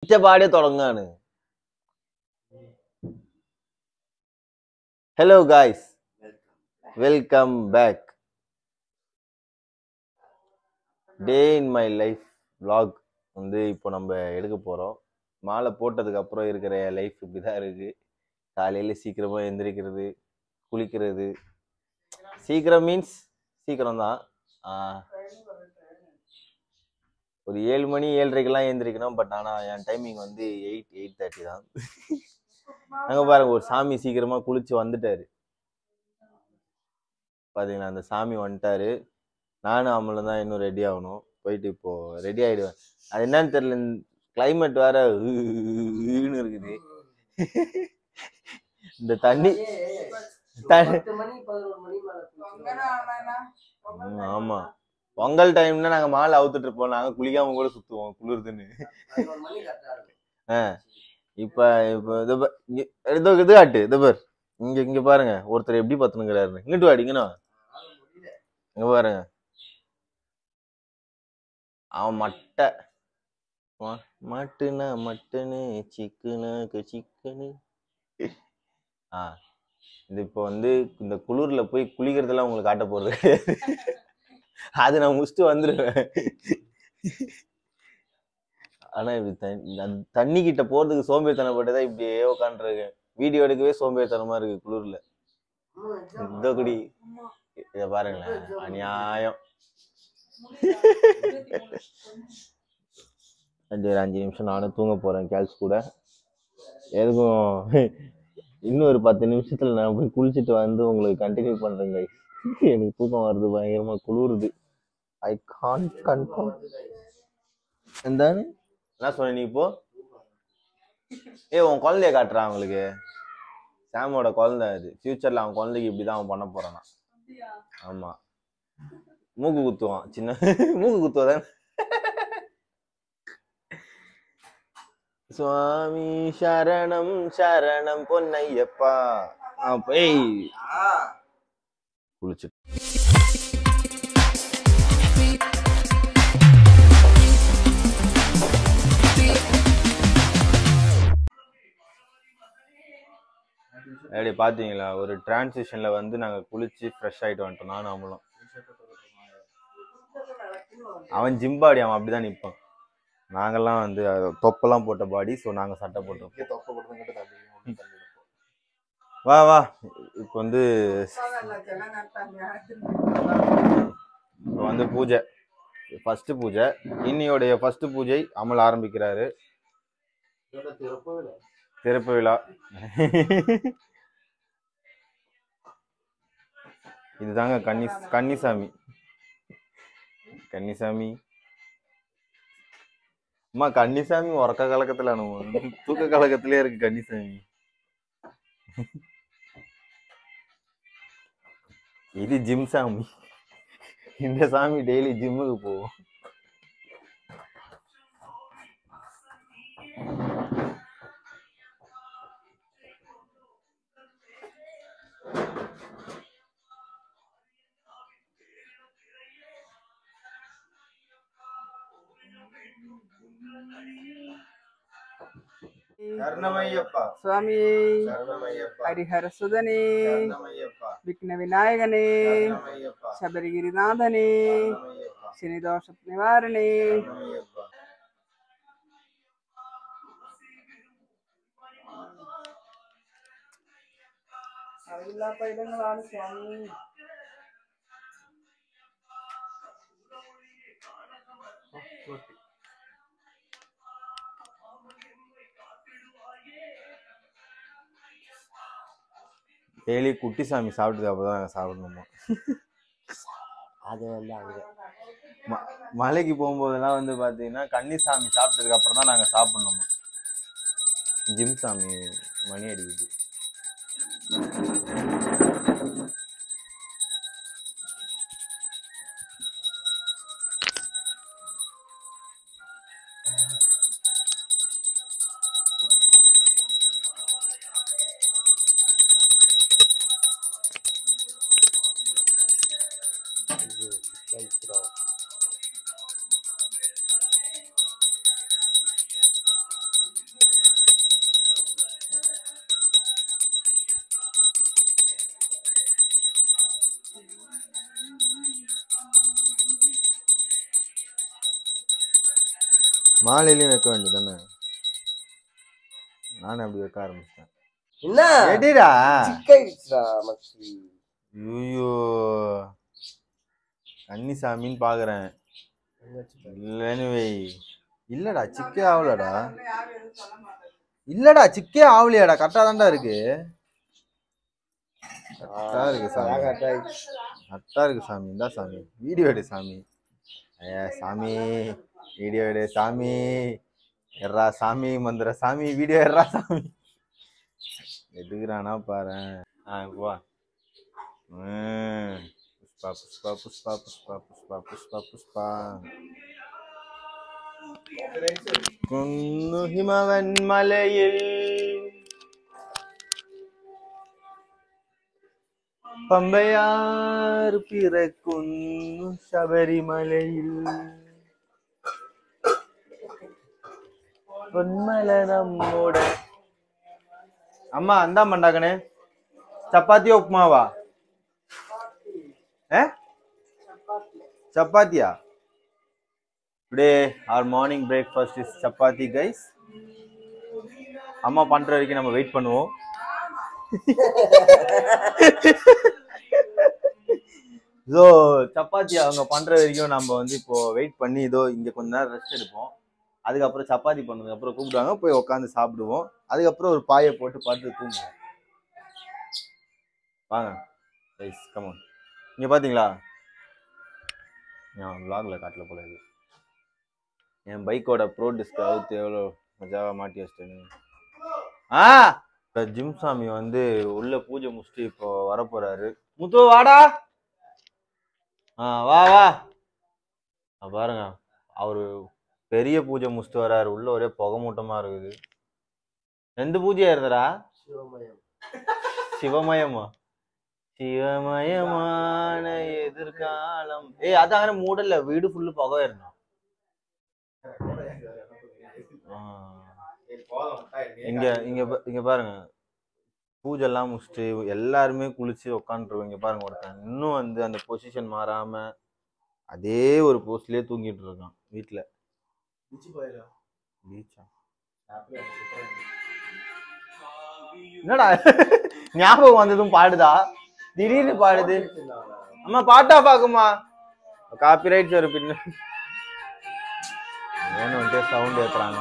പാടിയ തുടങ്ങാണ്. Hello guys, welcome back. Day in my life vlog வந்து இப்போ நம்ம எடுக்க போகிறோம். மாலை போட்டதுக்கு அப்புறம் இருக்கிற லைஃப் இப்படி தான் இருக்குது. காலையில் சீக்கிரமாக எந்திரிக்கிறது, குளிக்கிறது. சீக்கிரம் மீன்ஸ் சீக்கிரம் தான், ஒரு 7 மணி 7:30க்கெல்லாம் எழுந்திரிக்கணும். பட் ஆனால் என் டைமிங் வந்து 8:30 தான். அங்கே பாருங்க, ஒரு சாமி சீக்கிரமாக குளிச்சு வந்துட்டாரு. பார்த்தீங்களா, அந்த சாமி வந்துட்டாரு. நானும் அம்மளும் தான் இன்னும் ரெடி ஆகணும். போயிட்டு இப்போ ரெடி ஆகிடுவேன். அது என்னன்னு தெரியல, கிளைமேட் வேற இருக்குது. இந்த தண்ணி ஆமா, பொங்கல் டைம்னா நாங்க மாலை அவுத்துட்டு இருப்போம். நாங்க குளிக்காம கூட சுத்துவோம் குளிர்துன்னு. இப்ப இது காட்டு, இது பாரு, இங்க பாருங்க ஒருத்தர் எப்படி பத்துனுங்கிறாரு. இங்கிட்டு வாடி, இங்க பாருங்க. அவன் மட்டனா மட்டனு, சிக்கனு சிக்கனு. இது இப்போ வந்து இந்த குளிர்ல போய் குளிக்கிறதெல்லாம் உங்களுக்கு காட்ட போறது கிடையாது. அது நான் முடிச்சுட்டு வந்துடுவேன். ஆனா இப்படி தண்ணி கிட்ட போறதுக்கு சோம்பேறித்தனப்பட்டுதான் இப்படியே உட்காந்துருக்கேன். வீடியோ எடுக்கவே சோம்பேறித்தனமா இருக்கு குளிர்ல. இந்த குடி இத பாருங்களேன், அநியாயம். ஒரு 5 நிமிஷம் நானும் தூங்க போறேன் கேர்ள்ஸ் கூட. எதுக்கும் இன்னும் ஒரு 10 நிமிஷத்துல நான் போய் குளிச்சுட்டு வந்து உங்களுக்கு கண்டினியூ பண்றேங்க. எனக்கு தூக்கம் வருது, பயங்கரமா குளிருது. I can't confirm. என்னன்னு என்ன சொன்ன நீ இப்போ? உன் குழந்தைய காட்டுறான் அவங்களுக்கு. சாமோட குழந்தை அது. ஃபியூச்சர்ல அவன் குழந்தைக்கு இப்படிதான் அவன் பண்ண போறானா. ஆமா, மூக்கு குத்துவான். சின்ன மூக்கு குத்துவதான். சுவாமி சரணம் சரணம் பொன்னையப்பா. போய் குளிச்சு அப்படி பாத்தீங்களா, ஒரு டிரான்சிஷன்ல வந்து நாங்க குளிச்சு ஃப்ரெஷ் ஆயிட்டு வந்துட்டோம். நானும் அவங்களும். அவன் ஜிம்பாடி, அவன் அப்படிதான் நிற்பான். நாங்கெல்லாம் வந்து தொப்பெல்லாம் போட்ட பாடி. ஸோ நாங்க சட்டை போட்டோம். வா வா, இப்போ வந்து பூஜை, ஃபர்ஸ்ட் பூஜை, இன்னியோடைய ஃபர்ஸ்ட் பூஜை அமல் ஆரம்பிக்கிறாரு. திறப்பு விழா. இதுதாங்க கன்னிசாமி. அம்மா, கன்னிசாமி உறக்க கலக்கத்துல தூக்க கலக்கத்திலே இருக்கு கன்னிசாமி. இது ஜிம் சாமி. இந்த சாமி டெய்லி ஜிம்முக்கு போவோம். சுவாமி ஹரிஹர சுதனே, விக்ன விநாயகனே, சபரிகிரிநாதனே, சனிதோஷ நிவாரணே. അറിവില്ലാത്ത ഇടങ്ങളാണ് സ്വാമി. டெய்லி குட்டி சாமி சாப்பிட்டது அப்பதான் நாங்கள் சாப்பிடணுமா. அது மலைக்கு போகும்போதெல்லாம் வந்து பார்த்தீங்கன்னா கன்னிசாமி சாப்பிட்டதுக்கு அப்புறம் தான் நாங்கள் சாப்பிடணுமா. ஜிம் சாமி மணி அடிக்குது. மாலையிலையும் வைக்க வேண்டியதானே. நானும் அப்படி வைக்க ஆரம்பிச்சேன். என்ன எடிடா சிக்காயிடுச்சுடா மச்சி. ஐயோ கன்னிசாமின்னு பாக்குறேன். இல்லன்னு வை. இல்லடா சிக்கே ஆகலடா. இல்லடா சிக்கே ஆகலையாடா. கரெக்டா தான்டா இருக்கு. கரெக்டா இருக்கு சாமி. கரெக்டா இருக்கு சாமி. இந்தா சாமி வீடியோ எடு சாமி. சாமி வீடியோ எடு சாமி. எர்ரா சாமி மந்திர சாமி வீடியோ எர்ரா சாமி. எடுக்கிறானா பாரு. வா. புஷ்பா புஷ்பா புஷ்பா புஷ்பா புஷ்பா புஷ்பா புஷ்பா. குன்னு ஹிமவன் மலையில் பம்பையார் பிறக்குன்னு சபரிமலையில் பொன்மலை நம்மோட. அம்மா அந்தா மண்டாக்கனே சப்பாத்தியா உப்புமாவா? சப்பாத்தியா? Today our morning breakfast is chapati guys. அம்மா பண்ற வரைக்கும் நம்ம வெயிட் பண்ணுவோம். ஸோ சப்பாத்தி அவங்க பண்ற வரைக்கும் நம்ம வந்து இப்போ வெயிட் பண்ணி இதோ இங்க கொஞ்ச நேரம் ரெஸ்ட் எடுப்போம். அதுக்கப்புறம் சப்பாத்தி பண்ணதுக்கு அப்புறம் கூப்பிடுவாங்க, போய் உட்காந்து சாப்பிடுவோம். அதுக்கப்புறம் ஒரு பாயை போட்டு படுத்து தூங்குவோம். வாங்க கைஸ் கம் ஆன். இங்க பாத்தீங்களா? நான் vlogல காட்டல போல இது. என் பைக்கோட ப்ரோ டிஸ்க் அவுத்து எவ்வளோ மஜாவா மாட்டி வச்சிட்டேன்னு. ஜிம் சாமி வந்து உள்ள பூஜை முடிச்சுட்டு இப்போ வரப்போறாரு. முத்து வாடா. வா வா. பாருங்க அவரு பெரிய பூஜை முடிச்சுட்டு வராரு. உள்ள ஒரே புகை மூட்டமா இருக்குது. எந்த பூஜையா இருந்தடா? சிவமயமா? சிவமயமான எதிர்காலம். அதான் மூடல, வீடு ஃபுல்லு புகை இருந்தோம். இங்க இங்க இங்க பாருங்க, பூஜை எல்லாம் முடிச்சுட்டு எல்லாருமே குளிச்சு உட்காந்துருவோம். இங்க பாருங்க ஒருத்தன் இன்னும் வந்து அந்த பொசிஷன் மாறாம அதே ஒரு போஸ்ட்லயே தூங்கிட்டு இருக்கான் வீட்டுல. என்னடா ஞாபகம் வந்ததும் பாடுதா? திடீர்னு பாடுது. அம்மா பாட்டா பாக்குமா? காப்பிரைட்ஸ் ஒரு பின்ன வேணும்ட்டே சவுண்ட் ஏத்துறாங்க.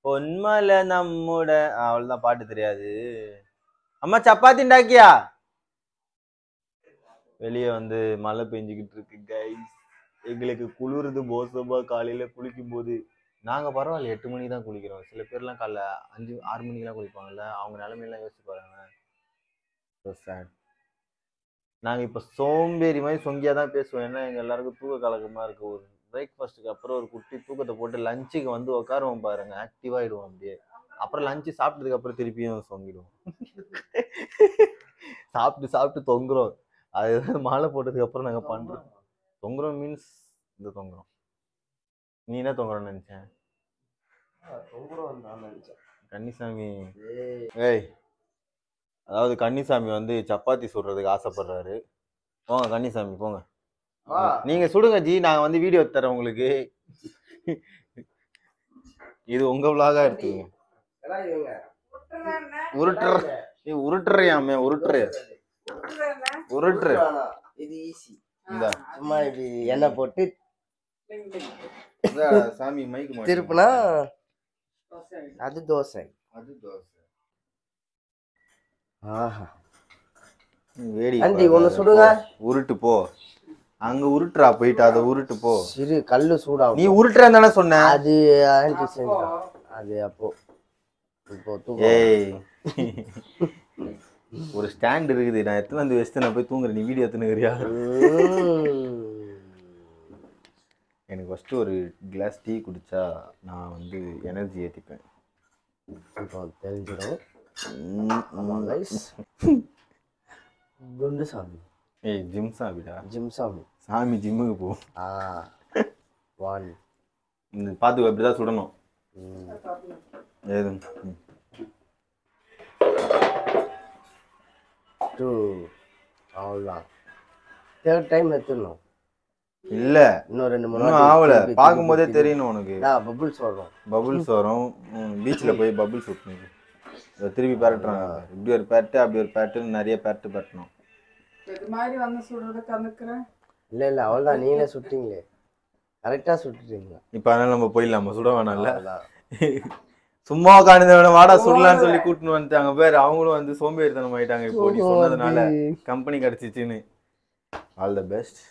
பொன்மலை நம்மோட அவ்வளவுதான். பாட்டு தெரியாது. அம்மா சப்பாத்தி உண்டாக்கியா? வெளியே வந்து மழை பெஞ்சுக்கிட்டு இருக்கு கைஸ். எங்களுக்கு குளிருது மோசமா. காலையில குளிக்கும் போது நாங்க பரவாயில்ல 8 மணிக்கு தான் குளிக்கிறோம். சில பேர்லாம் காலைல 5 6 மணிக்கெல்லாம் குளிப்பாங்கல்ல. அவங்க நிலைமையெல்லாம் யோசிச்சு பாருங்க. நாங்க இப்ப சோம்பேறி மாதிரி சொங்கியா தான் பேசுவோம். ஏன்னா எங்க எல்லாருக்கும் தூக்க கலக்கமா இருக்கு. ஒரு பிரேக்ஃபாஸ்ட்டுக்கு அப்புறம் ஒரு குட்டி தூக்கத்தை போட்டு லஞ்சுக்கு வந்து உட்காருவோம் பாருங்க, ஆக்டிவாயிடுவோம் அப்படியே. அப்புறம் லஞ்சு சாப்பிட்டதுக்கு அப்புறம் திருப்பியும் சொங்கிடுவோம். சாப்பிட்டு சாப்பிட்டு தொங்குறோம். அது மாலை போட்டதுக்கு அப்புறம் நாங்க பண்றோம். தொங்குறோம் மீன்ஸ் இந்த தொங்குறோம். நீ என்ன தொங்குறோம்னு நினைச்சேன்? கன்னிசாமி அதாவது கன்னிசாமி வந்து சப்பாத்தி சுடுறதுக்கு ஆசைப்படுறாரு. போங்க கன்னிசாமி போங்க, நீங்க சுடுங்க ஜி. நான் வந்து வீடியோ தரேன் உங்களுக்கு. இது உங்க vlog-ஆ எடுத்துங்க. உருட்டுறியாமே உருட்டுற. இது ஈஸி. இந்த சும்மா இது எண்ணெய் போட்டு சாமி மைக்கு திருப்புனா அது தோசை. ஆஹா வேடி ஆண்டி ஒன்னு சுடுங்க. உருட்டு போ. அங்க உருட்டுறா போயிட்டு அதை உருட்டு போ. சிறு கல்லு சூடாகும். நீ உருட்டுறேன்னு தானே சொன்ன? அது ஆண்டி செஞ்சா அது அப்போ இப்போ ஏய் ஒரு ஸ்டாண்ட் இருக்குது. நான் எத்தனை வந்து வச்சுட்டு நான் போய் தூங்குறேன். நீ வீடியோ எடுத்துனுக்கிறியா? எனக்கு ஃபர்ஸ்ட் ஒரு கிளாஸ் டீ குடிச்சா நான் வந்து எனர்ஜி ஏற்றிப்பேன். தெரிஞ்சிடும். குண்டு சாமி. ஏய் ஜிம் சாமிடா. ஜிம் சாமி. சாமி ஜிம்முக்கு போ. 1 பார்த்து இப்படிதான் சுடணும். ஏது அவ்வளோதான். தேர்ட் டைம் எடுத்துடணும். இல்ல இன்னும் 2-3 இன்னும் ஆகல. பார்க்கும்போதே தெரியணும் உனக்கு. பபுள்ஸ் வரும். பபுள்ஸ் வரும். பீச்சில் போய் பபுள்ஸ் விட்டுனுக்கு திருப்பி பரட்டுறாங்க. இப்படி ஒரு பேட்டு அப்படி ஒரு பேட்டுன்னு நிறைய பேட்டு பரட்டணும். இல்லை இல்லை அவ்வளோதான். நீங்களே சுட்டிங்களே, கரெக்டாக சுட்டுட்டீங்களா? இப்போ அதனால நம்ம போயிடலாமா? சுட வேணாம்ல. சும்மா உட்காந்து வாடா சுடலான்னு சொல்லி கூட்டின்னு வந்துட்டாங்க பேர். அவங்களும் வந்து சோம்பேறித்தனம் ஆயிட்டாங்க. இப்போ நீ சொன்னதுனால கம்பெனி கிடைச்சிச்சுன்னு. All the best.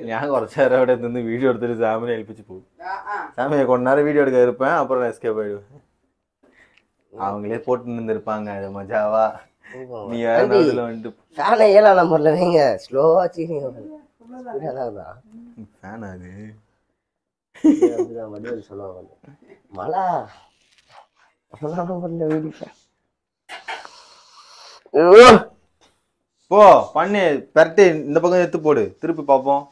ஞாபகம் ஒரு சேரோட இருந்து வீடியோ எடுத்துட்டு சாமியை எழுப்பிச்சு போ. சாமியை கொஞ்ச நேரம் வீடியோ எடுக்க இருப்பேன், அப்புறம் எஸ்கேப் ஆயிடுவேன். அவங்களே போட்டு இருந்திருப்பாங்க. அது மஜாவா. நீ அதுல வந்துட்டு ஃபேனை 7ஆம் நம்பர்ல வைங்க, ஸ்லோவா வச்சுக்கீங்க. ஃபேன் அது வடிவல் சொல்லுவாங்க. மழை போ பண்ணு பெரட்டு. இந்த பக்கம் எடுத்து போடு, திருப்பி பார்ப்போம்.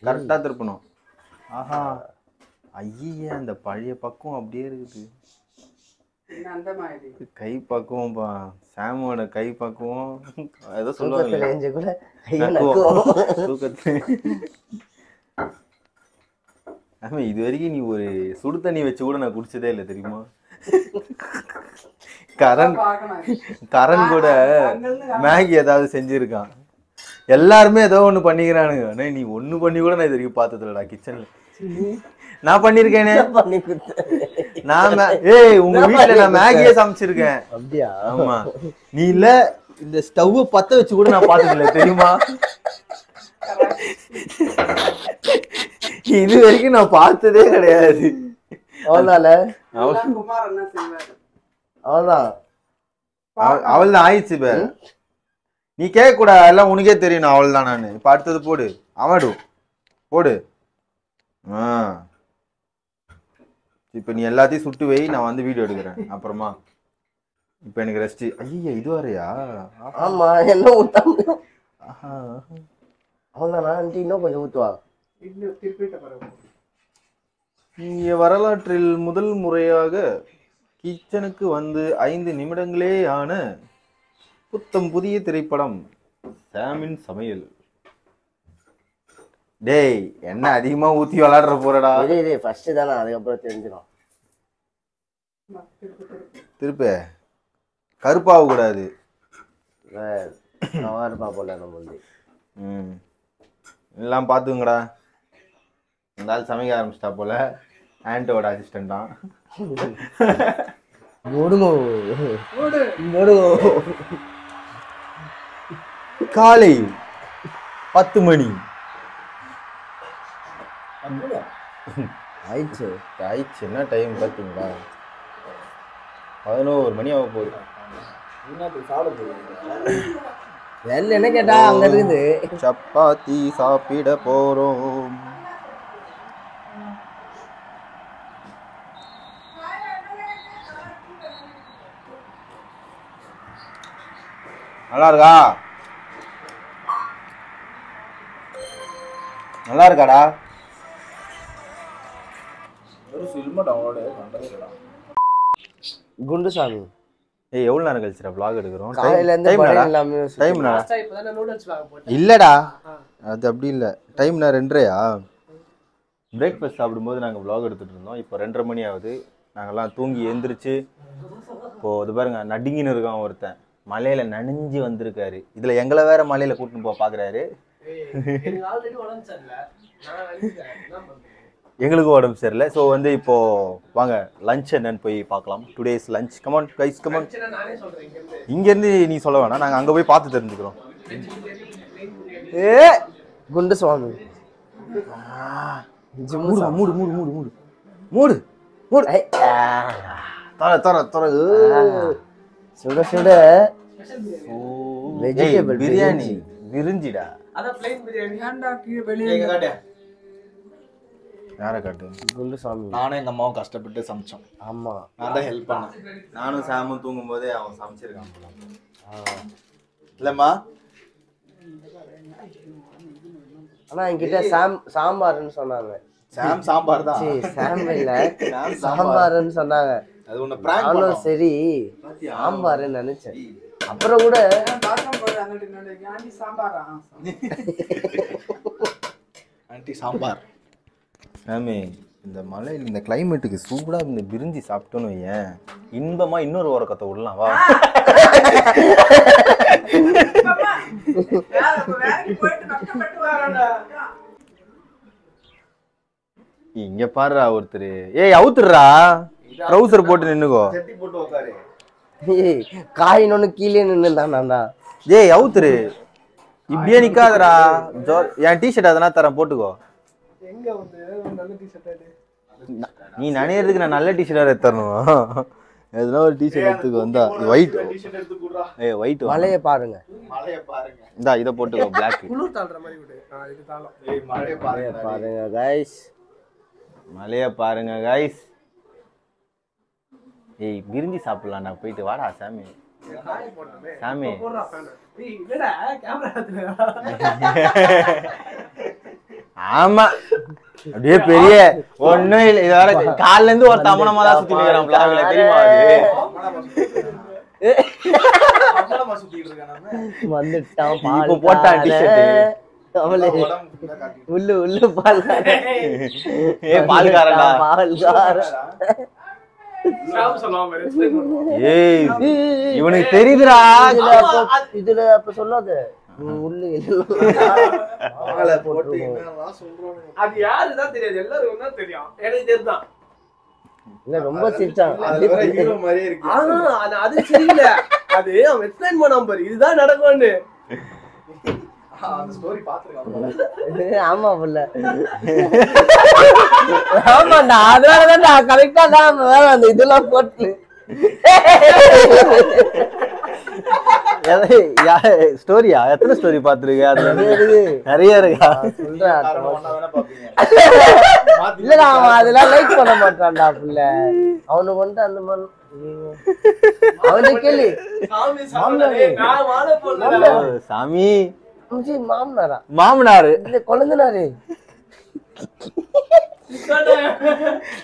கரெக்டா திருப்பணும். ஆஹா ஐயே, அந்த பழைய பக்கம் அப்படியே இருக்குது. கை பக்குவம் சாமோட கை பக்குவம் ஏதோ சொல்லுவாங்க. ஆமா, இது வரைக்கும் நீ ஒரு சுடு தண்ணி வச்சு கூட நான் குடிச்சதே இல்லை தெரியுமா? கரண் கூட மேகி ஏதாவது செஞ்சிருக்கான். எல்லாருமே ஏதோ ஒண்ணு பண்ணிக்கிறானுங்க. ஆனா நீ ஒண்ணு பண்ணி கூட நான் இது வரைக்கும் பார்த்ததில்லடா கிச்சன்ல. நான் பண்ணிருக்கேனே. நான் உங்க வீட்டுல நான் மேகியே சமைச்சிருக்கேன். அப்படியா? ஆமா. நீ இல்ல இந்த ஸ்டவ் பத்த வச்சு கூட நான் பார்த்ததில்ல தெரியுமா? இது வரைக்கும் நான் பார்த்ததே கிடையாது. அவ்வளவுதான் அவள்தான் ஆயிடுச்சு. இப்ப நீ கேட்க கூடாது, எல்லாம் உனக்கே தெரியும். அவள் தான். நானு இப்ப அடுத்தது போடு. அவடு போடு. இப்ப நீ எல்லாத்தையும் சுட்டு வை, நான் வந்து வீடியோ எடுக்கிறேன் அப்புறமா. இப்ப எனக்கு ரெஸ்ட். ஐயா இது வரையா? ஆமா, என்ன ஊத்தாம. அவ்வளவுதான். இன்னும் கொஞ்சம் ஊத்துவா. இங்க வரலாற்றில் முதல் முறையாக கிச்சனுக்கு வந்து 5 நிமிடங்களே ஆன புத்தம் புதிய திரைப்படம் சாமின் சமையல். டேய், என்ன அதிகமா ஊத்தி விளையாடுற போறடா? ஃபர்ஸ்ட் தானே, அதுக்கப்புறம் தெரிஞ்சிடும். திருப்ப கருப்பாக கூடாது. போல நம்ம எல்லாம் பாத்துங்கடா. இந்த ஆள் சமைக்க ஆரம்பிச்சிட்டா போல. ஆண்டோட அசிஸ்டன்ட் தான். காலை 10 மணி ஆயிடுச்சு. என்ன டைம் பார்த்தீங்களா? 11 மணி ஆக போகுது. என்ன கேட்டா அங்க இருக்குது. சப்பாத்தி சாப்பிட போறோம். நல்லா இருக்கா? நல்லா இருக்காடா? குண்டுசாமி, எவ்வளவு நேரம் கழிச்சுடா vlog எடுக்கிறோம்? இல்லடா, அது அப்படி இல்லை. டைம் நான் 2:30. பிரேக்ஃபாஸ்ட் சாப்பிடும்போது நாங்கள் vlog எடுத்துட்டு இருந்தோம். இப்போ 2:30 மணி ஆகுது. நாங்கள்லாம் தூங்கி எழுந்திரிச்சு இப்போ இது பாருங்க, நடுங்கின்னு இருக்கான் ஒருத்தன். மலையில நனைஞ்சு வந்திருக்காரு. இதுல எங்களை வேற மலையில கூட்டின்னு போக பாக்குறாரு. எங்களுக்கு உடம்பு சரியில்லை. ஸோ வந்து இப்போ வாங்க லஞ்ச் என்னன்னு போய் பார்க்கலாம். Today's lunch. Come on guys, come on. இங்கேருந்து நீ சொல்ல வேணாம், நாங்கள் அங்கே போய் பார்த்து தெரிஞ்சுக்கிறோம். குண்டு சுவாமி, மூடு மூடு மூடு மூடு மூடு மூடு மூடு. தர தர தர. சுட சுட வெஜிடபிள் பிரியாணி விரிஞ்சிடா. யாரை காட்டு? குண்டு சாமி. நானும் எங்க அம்மாவும் கஷ்டப்பட்டு சமைச்சோம். ஆமா, நான் தான் ஹெல்ப் பண்ணேன். நானும் சாமும் தூங்கும் போதே அவன் சமைச்சிருக்கான் இல்லம்மா. ஆனா என்கிட்ட சாம்பார்னு சொன்னாங்க. சாம் சாம்பார் தான். சாம் இல்ல சாம்பார்னு சொன்னாங்க. அது உன்னை பிராங்க் நானும் பண்ணோம். சரி சாம்பார்னு நினைச்சேன். அப்புறம் கூட ஆன்ட்டி சாம்பார். சாமி இந்த மலையில் இந்த கிளைமேட்டுக்கு சூடாக இந்த பிரிஞ்சி சாப்பிட்டோன்னு வையேன், இன்பமா இன்னொரு உறக்கத்தை விடலாம் வா. இங்க பாருடா ஒருத்தர், ஏய் அவுத்துடுறா, ட்ரௌசர் போட்டு நின்னுக்கோ. செட்டி போட்டு உட்காரு. காயினொன்னு கீழே நின்னுதான்டா. ஏய் அவுத்துரு, இப்படியே நிக்காதடா. என் டிஷர்ட் அதனா தரேன் போட்டுக்கோ. எங்க வந்து நல்ல டிஷர்ட் நீ நனையறதுக்கு நான் நல்ல டிஷர்ட் எடுத்துறணும். எதுனா ஒரு டிஷர்ட் எடுத்துக்கோ. வந்தா ஒயிட் டிஷர்ட் எடுத்து குடுறா. ஏய் ஒயிட் மலையை பாருங்க. மலைய பாருங்க. இந்தா இத போட்டுக்கோ Black. குளிர் தாழ்ற மாதிரி விடு. இது தாளம். ஏய் மலைய மலையை பாருங்க. பாருங்க கைஸ். மலைய பாருங்க கைஸ். ஏய் பிரிஞ்சி சாப்பிடலாம்டா, போயிட்டு வாடா சாமி. சாமி போடுறா ஃபேன். டேய் என்னடா கேமரா எடுத்துடா. ஆமா அப்படியே பெரிய ஒண்ணும் இல்ல. இது வேற கால்ல இருந்து ஒரு தமனமா தான் சுத்தி நிக்கறான் vlogல, தெரியுமா அது? அம்மனமா சுத்திட்டு இருக்கானே. வந்துட்டான் இப்போ போட்டான் டிஷர்ட். அவளே உள்ள பால்கார. ஏய் பால்காரடா. பால்கார. சாம் சொல்லாம எக்ஸ்பிளைன் பண்ணு. ஏய் இவனுக்கு தெரியுதுடா. இதுல அப்ப சொல்லாத. உள்ள ஆளை போட்டு என்னலாம் சொல்றானே. அது யாருதான் தெரியாது, எல்லாருக்கும் தான் தெரியும். எனக்கு தெரியும். இல்ல ரொம்ப சிரிச்சான். அது வேற ஹீரோ மாதிரியே இருக்கு. அது சரியில்லை. அது அவன் எக்ஸ்பிளைன் பண்ணாம பாரு, இதுதான் நடக்கும்னு. அந்த ஸ்டோரி பாத்துறேன். ஆமா புள்ள. ஆமாண்டா, அதனாலதான் நான் கரெக்டா தான் வேற அந்த இதெல்லாம் போட்டு ஸ்டோரியா? எத்தனை ஸ்டோரி பாத்துருக்க? அது நிறைய இருக்கா? சொல்றேன். ஒண்ணா வேணா பாப்பீங்க. இல்லடா அவன் அதெல்லாம் லைக் பண்ண மாட்டான்டா புள்ள. அவனுக்கு வந்து அந்த மாதிரி அவன் கேள்வி சாமி மாமனாரா மாமனாரு இல்ல கொழுந்தனாரு.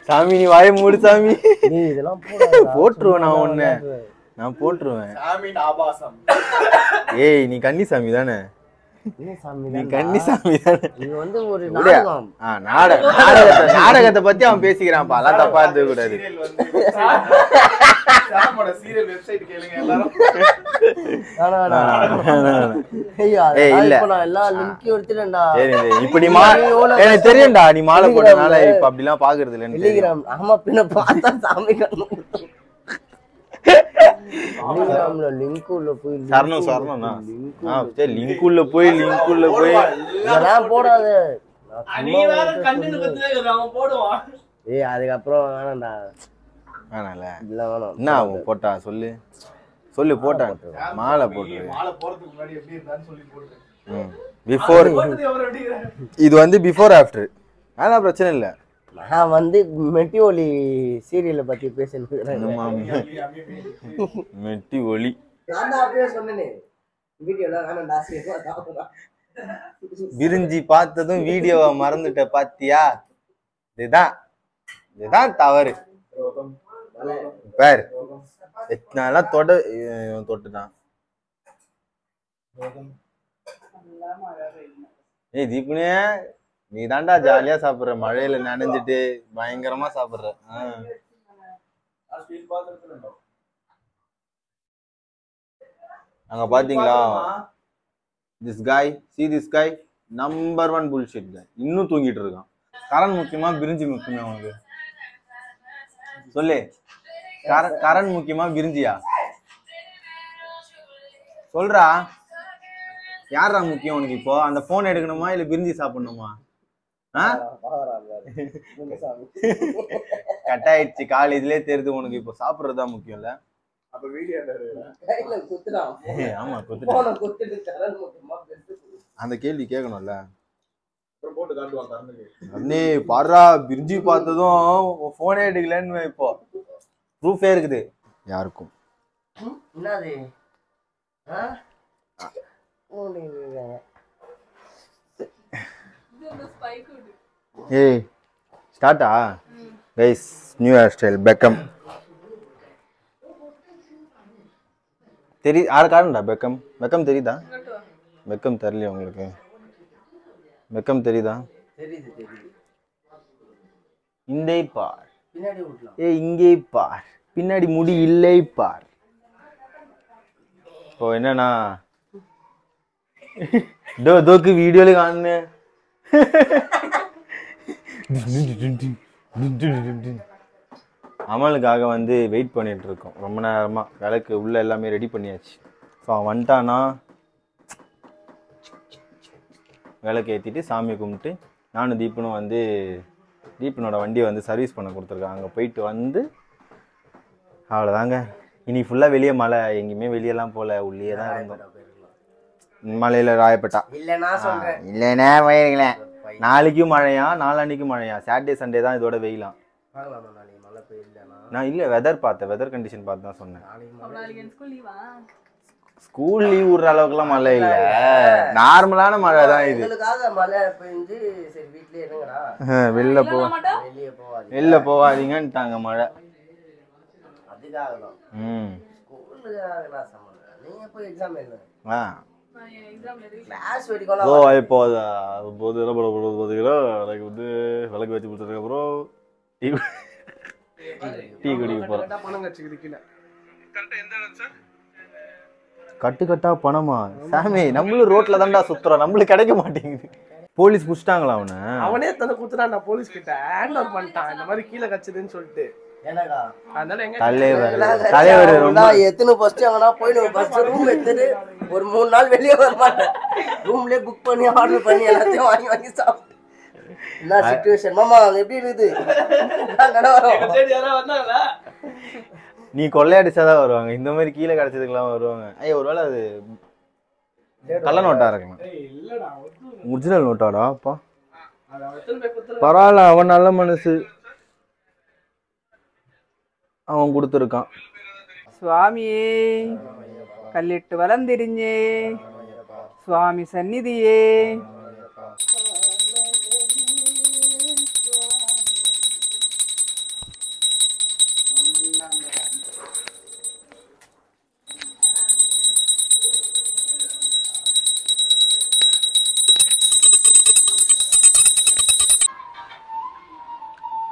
சாமி நீ வாய மூடு சாமி. நீ இதெல்லாம் போட்டுருவேன் நான் ஒண்ணு, நான் போட்டுருவேன். சாமி ஆபாசம். ஏய் நீ கன்னி சாமி தானே? நீ கன்னி சாமி தானே? இது வந்து ஒரு நாடகம். நாடகத்தை பத்தி அவன் பேசிக்கிறான்ப்பா, அதெல்லாம் தப்பா இருக்க கூடாது. சாமோட சீரியல் வெப்சைட் கேளுங்க எல்லாரும். ஏய் இல்ல நான் எல்லா லிங்கையும் எடுத்துட்டேன்டா. இப்ப நீ எனக்கு தெரியும்டா, நீ மாலை போட்டனால இப்ப அப்படிலாம் பாக்குறது இல்ல. டெலிகிராம் ஆமா பின்ன பார்த்தா சாமி கண்ணு. டெலிகிராம்ல லிங்க் உள்ள போய் சரணம் சரணம்னா சரி லிங்க் உள்ள போய் இதெல்லாம் போடாத. நீ வேற கண்டென்ட் பத்தியே அவன் போடுவான். ஏய் அதுக்கப்புறம் வேணாம்டா. வேணாம்ல இல்ல வேணாம். என்ன அவன் போட்டா சொல்லு சொல்லு. போட்டான் மாலை போட்டு மாலை போறதுக்கு முன்னாடி எப்படி இருந்தான்னு சொல்லி போட்டு. பிஃபோர் இது வந்து பிஃபோர் ஆஃப்டர். அதெல்லாம் பிரச்சனை இல்ல. நான் வந்து மெட்டி ஒலி சீரியலை பத்தி பேசினேன். மெட்டி ஒலி நான் தான் அப்படியே சொன்னேனே வீடியோல வேணாம்டா சீரியல். விரிஞ்சி பார்த்ததும் வீடியோவை மறந்துட்ட பாத்தியா? இதுதான் தவறு. பேர் நல்லா தொட்டுட்டான். ஏய் தீபுனே நீ தாண்டா ஜாலியா சாப்பிடுற, மழையில நனைஞ்சிட்டு பயங்கரமா சாப்பிடுற. அங்க பாத்தீங்களா திஸ் காய், see this guy, number 1 bullshit guy. இன்னும் தூங்கிட்டு இருக்கான். கரண் முக்கியமா பிரிஞ்சி முக்கியமா உனக்கு? சொல்லு. கரண் முக்கியமா பிரிஞ்சியா? சொல்றா. யாரா முக்கியம் உனக்கு இப்போ? அந்த போன் எடுக்கணுமா இல்ல பிரிஞ்சி சாப்பிடணுமா? கட் ஆயிடுச்சு. காலேஜ்லயே தெரியுது உனக்கு இப்போ சாப்பிடுறதுதான் முக்கியம் இல்ல? அப்ப வீடியோ ஆமா அந்த கேள்வி கேட்கணும்ல. போட்டு காட்டுவாங்க அண்ணே பாரா பிரிஞ்சி பார்த்ததும் போனே எடுக்கலன்னு இப்போ ப்ரூஃபே இருக்குது யாருக்கும். என்னது ஏய் ஸ்டார்ட்டா guys new hair style Beckham யாருக்காருண்டா பெக்கம் தெரியுதா பெக்கம் தெரியலையா உங்களுக்கு பெக்கம் தெரியுதா தெரியுது இந்தே பார் பின்னாடி விடலாம் இங்கே பார் பின்னாடி முடி இல்லை பார் இப்போ என்னன்னா தோக்கு வீடியோல காணு அமலுக்காக வந்து வெயிட் பண்ணிட்டு இருக்கோம் ரொம்ப நேரமா விளக்கு உள்ள எல்லாமே ரெடி பண்ணியாச்சு ஸோ அவன் வந்துட்டானா விளக்கு ஏற்றிட்டு சாமியை கும்பிட்டு நானும் தீபனும் வந்து தீபனோட வண்டியை வந்து சர்வீஸ் பண்ண கொடுத்துருக்காங்க அங்கே போயிட்டு வந்து அவ்வளோதாங்க இனி ஃபுல்லாக வெளியே மழை எங்கேயுமே வெளியெல்லாம் போகல உள்ளே தான் இருந்தோம் மலையில் ராயப்பட்டா இல்லைண்ணே போயிருங்களேன் நாளைக்கும் மழையா நாளான்னைக்கும் மழையா சாட்டர்டே சண்டே தான் இதோட வெயிலாம் நான் இல்லை வெதர் பார்த்தேன் வெதர் கண்டிஷன் பார்த்து தான் சொன்னேன் ஸ்கூல் லீவ் விடுற அளவுக்குலாம் மழை இல்லை நார்மலான மழை தான் இது வெளில போவாதீங்கன்ட்டாங்க மழை விளக்கு வச்சு கொடுத்ததுக்கு அப்புறம் டீ குடிக்க போறோம் கட்டுக்கட்டா பணமா சாமி நம்மளும் ரோட்ல தான்டா சுத்துறோம் நம்மளுக்கு கிடைக்க மாட்டேங்குது போலீஸ் புடிச்சிட்டாங்களா அவனே தன்னை குத்துறான் போலீஸ் கிட்ட ஹேண்ட் ஓவர் பண்ணிட்டான் இந்த மாதிரி கீழே கச்சுதுன்னு சொல்லிட்டு தலைவர் எத்தனை ஃபர்ஸ்ட் அங்கனா போயிடுவோம் ஃபர்ஸ்ட் ரூம் எடுத்துட்டு ஒரு 3 நாள் வெளியே வர மாட்டேன் ரூம்லயே புக் பண்ணி ஆர்டர் பண்ணி எல்லாத்தையும் வாங்கி சாப்பிட்டு என்ன சிச்சுவேஷன் மாமா எப்படி இருக்குது நீ கொள்ளையடிச்சாதான் வருவாங்க இந்த மாதிரி கீழே கிடைச்சதுக்கெல்லாம் வருவாங்க ஐயா ஒருவேளை அது கள்ள நோட்டா இருக்கலாம் ஒரிஜினல் நோட்டாடா அப்பா பரவாயில்ல அவன் நல்ல மனசு அவன் கொடுத்துருக்கான் சுவாமியே கல்லிட்டு வளர்ந்திருஞ்சே சுவாமி சந்நிதியே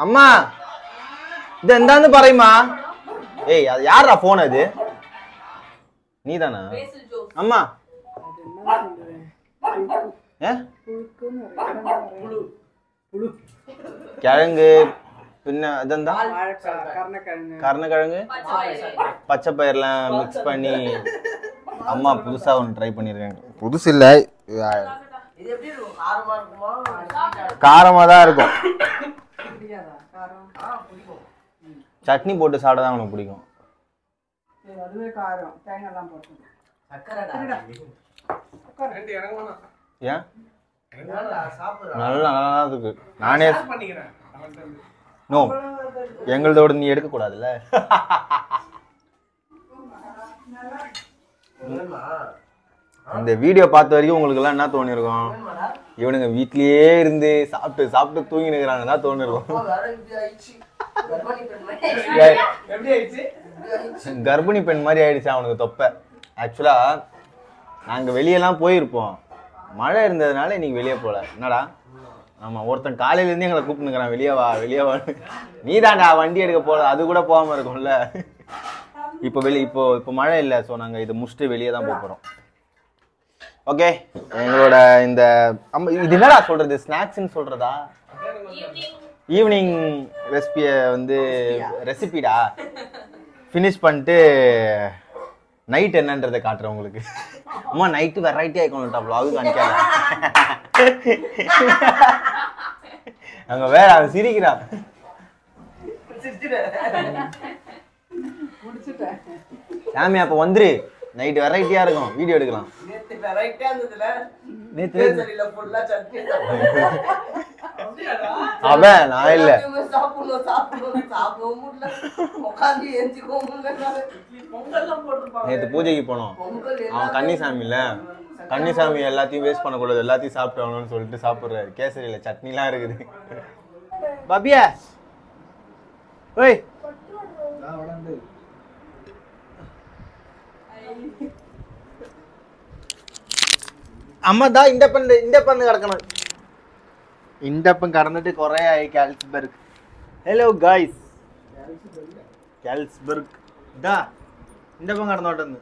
அம்மா இது எந்தாந்து பாருமா ஏய் அது யாரா போன் அது நீதானா அம்மா கிழங்கு பின்ன அதந்தா கருணக்கிழங்கு பச்சை பயிரெல்லாம் மிக்ஸ் பண்ணி அம்மா புதுசா ஒன்று ட்ரை பண்ணிருக்காங்க புதுசு இல்லை காரமா தான் இருக்கும் சட்னி போட்டு சாப்பிட தான் உனக்கு பிடிக்கும் ஏன் நல்லா நல்லா இருக்கு நானே நோ எங்களதோட நீ எடுக்க கூடாதுல்ல இந்த வீடியோ பார்த்த வரைக்கும் உங்களுக்கு எல்லாம் என்ன தோணிருக்கும் இவனுங்க வீட்லயே இருந்து சாப்பிட்டு சாப்பிட்டு தூங்கி நிற்கிறாங்க தான் தோணிருக்கும் கர்ப்பிணி பெண் மாதிரி ஆயிடுச்சு அவனுக்கு தொப்பை ஆக்சுவலா நாங்க வெளியெல்லாம் போயிருப்போம் மழை இருந்ததுனால இன்னைக்கு வெளியே போல என்னடா ஆமா ஒருத்தன் காலையில இருந்து எங்களை கூப்பிட்டுக்கிறான் வெளியே வா நீ தான்டா வண்டி எடுக்க போல அது கூட போகாம இருக்கும்ல இப்போ மழை இல்லை ஸோ நாங்க இதை முடிச்சுட்டு வெளியே தான் போறோம் ஓகே எங்களோட இந்த இது என்னடா சொல்றது ஸ்நாக்ஸ்ன்னு சொல்றதா ஈவினிங் ரெசிபியை வந்து ரெசிபிடா ஃபினிஷ் பண்ணிட்டு நைட் என்னன்றதை காட்டுறேன் உங்களுக்கு அம்மா நைட்டு வெரைட்டி ஆயிக்கணும்ட்டா vlog காணிக்காத அங்க வேற அவன் சிரிக்கிறான் சாமி அப்ப வந்துரு நைட் வெரைட்டியா இருக்கும் வீடியோ எடுக்கலாம் அவன் நான் இல்ல நேத்து பூஜைக்கு போனோம் அவன் கன்னிசாமி இல்ல கன்னிசாமி எல்லாத்தையும் வேஸ்ட் பண்ணக்கூடாது எல்லாத்தையும் சாப்பிட்டு சொல்லிட்டு சாப்பிடுறாரு கேசரியில சட்னி எல்லாம் இருக்குது பாபியா ஓய் അമ്മ ദാ ഇൻ്റെപ്പം കിടക്കണം ഇൻ്റെപ്പം കടന്നിട്ട് കുറേ ആയി കാൽസ്ബർഗ് ഹലോ ഗായ്സ് കാൽസ്ബർഗ് ദാ இந்தப்பம் கடந்தோட்டன்னு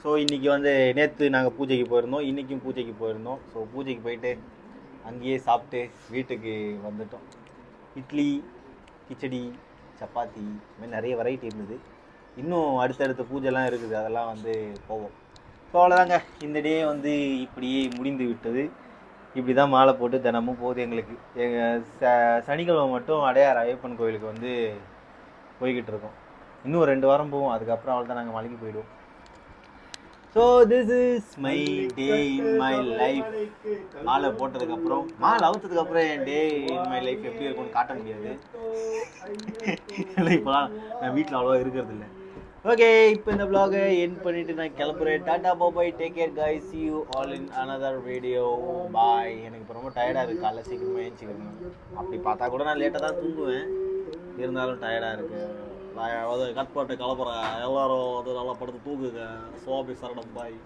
ஸோ இன்றைக்கி வந்து நேற்று நாங்கள் பூஜைக்கு போயிருந்தோம் இன்றைக்கும் பூஜைக்கு போயிருந்தோம் ஸோ பூஜைக்கு போயிட்டு அங்கேயே சாப்பிட்டு வீட்டுக்கு வந்துட்டோம் இட்லி கிச்சடி சப்பாத்தி இந்த மாதிரி நிறைய வெரைட்டி இருந்தது இன்னும் அடுத்தடுத்த பூஜைலாம் இருக்குது அதெல்லாம் வந்து போவோம் ஸோ அவ்வளோதாங்க இந்த டே வந்து இப்படியே முடிந்து விட்டது இப்படி தான் மாலை போட்டு தினமும் போகுது எங்களுக்கு எங்கள் சனிக்கிழமை மட்டும் அடையார் ஐயப்பன் கோயிலுக்கு வந்து போய்கிட்டு இருக்கோம் இன்னும் 2 வாரம் போவோம் அதுக்கப்புறம் அவ்வளோ தான் நாங்கள் மலைக்கு போயிடுவோம் so this is my day in my life மாலை போட்டதுக்கப்புறம் மாலை அவுத்ததுக்கப்புறம் என் டே இன் மை லைஃப் எப்படி இருக்கும்னு காட்ட முடியாது இப்போலாம் நான் வீட்டில் அவ்வளோவா இருக்கிறது இல்லை ஓகே இப்போ இந்த vlog-ஐ எண்ட் பண்ணிவிட்டு நான் கிளம்புறேன் tata bye take care guys see you all in another video bye எனக்கு இப்போ ரொம்ப டயர்டாக இருக்குது காலைல சீக்கிரமாக ஏஞ்சிக்கணும் அப்படி பார்த்தா கூட நான் லேட்டாக தான் தூங்குவேன் இருந்தாலும் டயர்டாக இருக்குது நான் வந்து கட் போட்டு கிளம்புறேன் எல்லாரும் வந்து நல்லா படுத்து தூங்குங்க சுவாமி சரணம் பாய்